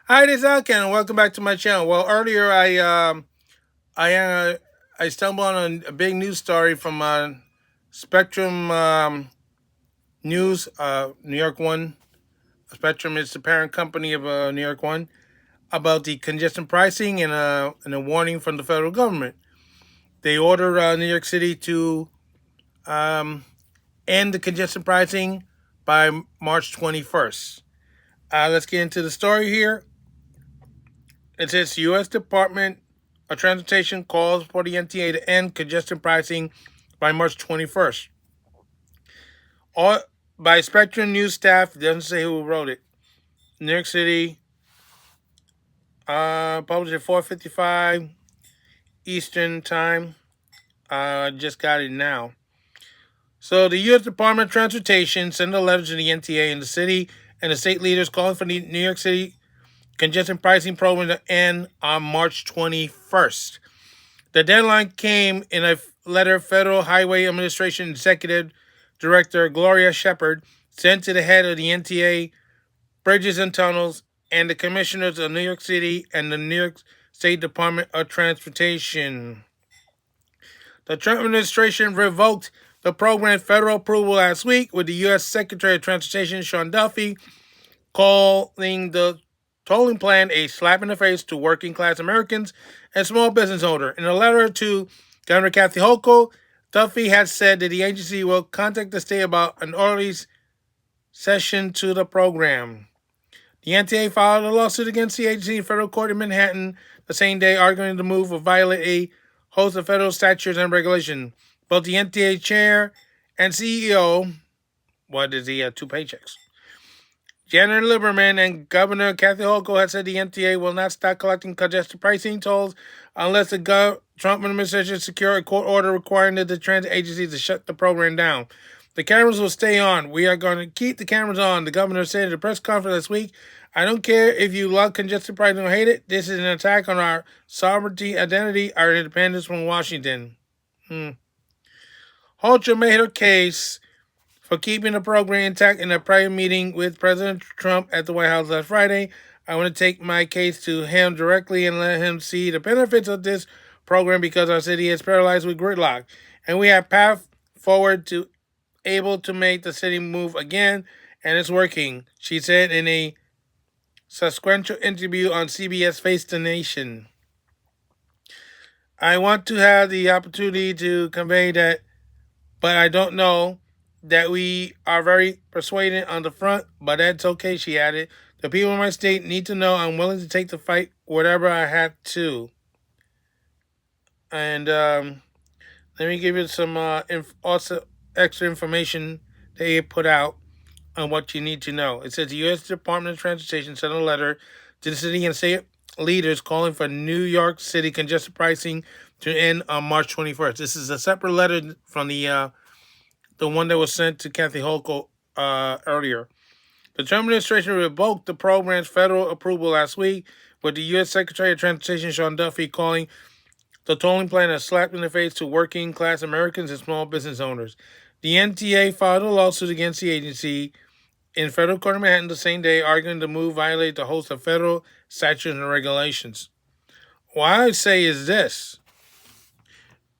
Hi, this is Alken, and welcome back to my channel. Well, earlier I I stumbled on a big news story from Spectrum News, New York One. Spectrum is the parent company of New York One, about the congestion pricing and a warning from the federal government. They order New York City to um, end the congestion pricing by March 21st. Let's get into the story here. It says U.S. Department of Transportation calls for the MTA to end congestion pricing by March 21st. All by Spectrum News staff. It doesn't say who wrote it. New York City, published at 4:55 Eastern Time. Just got it now. So the U.S. Department of Transportation sent a letter to the MTA and the city and the state leaders calling for the New York City congestion pricing program to end on March 21st. The deadline came in a letter Federal Highway Administration Executive Director Gloria Shepard sent to the head of the MTA, Bridges and Tunnels, and the commissioners of New York City and the New York State Department of Transportation. The Trump administration revoked the program's federal approval last week, with the U.S. Secretary of Transportation Sean Duffy calling the tolling plan a slap in the face to working class Americans and small business owners. In a letter to Governor Kathy Hochul, Duffy has said that the agency will contact the state about an early session to the program. The NTA filed a lawsuit against the agency in federal court in Manhattan the same day, arguing the move will violate a host of federal statutes and regulations. Both the NTA chair and CEO, what does he have? Two paychecks. Janet Lieberman and Governor Kathy Hochul have said the MTA will not stop collecting congestion pricing tolls unless the Trump administration secures a court order requiring the transit agency to shut the program down. The cameras will stay on. We are going to keep the cameras on, the governor said at a press conference this week. I don't care if you love congestion pricing or hate it. This is an attack on our sovereignty, identity, our independence from Washington. Hochul made her case for keeping the program intact in a private meeting with President Trump at the White House last Friday. I want to take my case to him directly and let him see the benefits of this program because our city is paralyzed with gridlock. And we have path forward to able to make the city move again, and it's working, she said in a subsequent interview on CBS Face the Nation. I want to have the opportunity to convey that, but I don't know that we are very persuaded on the front, but that's okay, she added. The people in my state need to know I'm willing to take the fight whatever I have to. And let me give you some also extra information they put out on what you need to know. It says the U.S. Department of Transportation sent a letter to the city and state leaders calling for New York City congestion pricing to end on March 21st. This is a separate letter from the one that was sent to Kathy Hochul earlier. The Trump administration revoked the program's federal approval last week, with the U.S. Secretary of Transportation Sean Duffy calling the tolling plan a slap in the face to working class Americans and small business owners. The MTA filed a lawsuit against the agency in federal court in Manhattan the same day, arguing the move violated a host of federal statutes and regulations. What I say is this: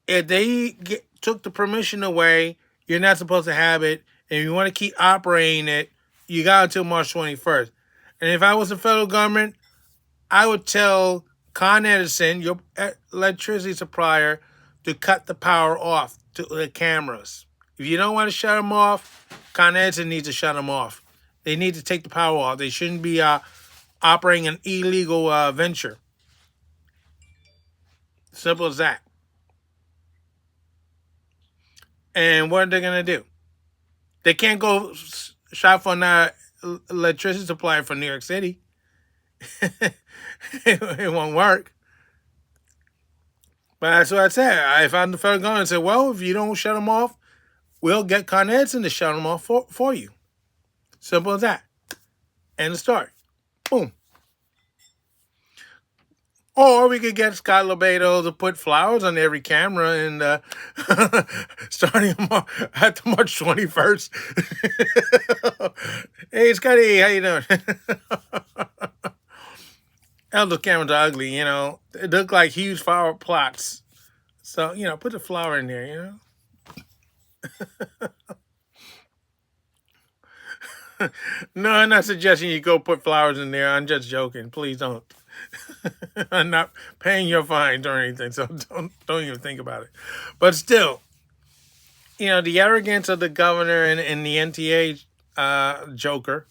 if they took the permission away, you're not supposed to have it. And if you want to keep operating it, you got until March 21st. And if I was the federal government, I would tell Con Edison, your electricity supplier, to cut the power off to the cameras. If you don't want to shut them off, Con Edison needs to shut them off. They need to take the power off. They shouldn't be operating an illegal venture. Simple as that. And what are they going to do? They can't go shop for an electricity supplier for New York City. It won't work. But that's what I said. If I'm the federal government, I said, well, if you don't shut them off, we'll get Con Edison to shut them off for you. Simple as that. End of story. Boom. Or we could get Scott Lebedo to put flowers on every camera and starting at the March 21st. Hey, Scotty, how you doing? Elder cameras are ugly, you know. They look like huge flower plots. So, you know, put the flower in there, you know. No, I'm not suggesting you go put flowers in there. I'm just joking. Please don't. I'm not paying your fines or anything, so don't even think about it. But still, you know, the arrogance of the governor and the NTA joker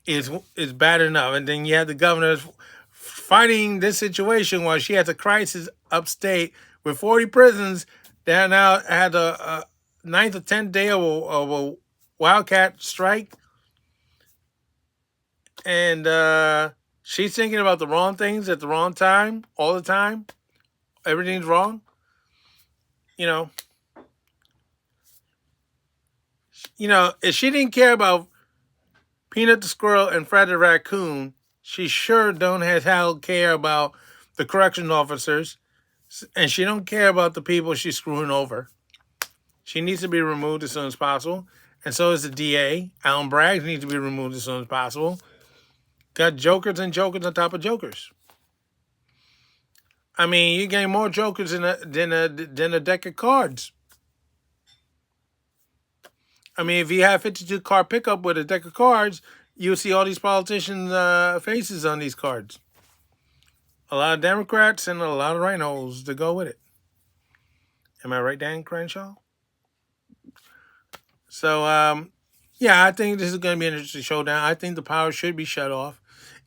is bad enough, and then you have the governor fighting this situation while she has a crisis upstate with 40 prisons that now had a ninth or 10th day of a wildcat strike, and she's thinking about the wrong things at the wrong time all the time. Everything's wrong, you know. If she didn't care about Peanut the squirrel and Fred the raccoon, she sure don't have how care about the correction officers, and she don't care about the people she's screwing over. She needs to be removed as soon as possible, and so is the DA. Alan Braggs needs to be removed as soon as possible. Got jokers and jokers on top of jokers. I mean, you're getting more jokers than a deck of cards. I mean, if you have 52 car pickup with a deck of cards, you'll see all these politicians' faces on these cards. A lot of Democrats and a lot of rhinos to go with it. Am I right, Dan Crenshaw? So, yeah, I think this is going to be an interesting showdown. I think the power should be shut off.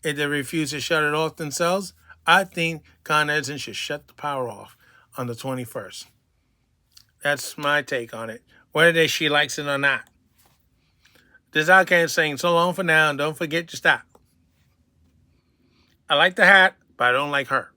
If they refuse to shut it off themselves, I think Con Edison should shut the power off on the 21st. That's my take on it, whether she likes it or not. This outcast saying so long for now, and don't forget to stop. I like the hat, but I don't like her.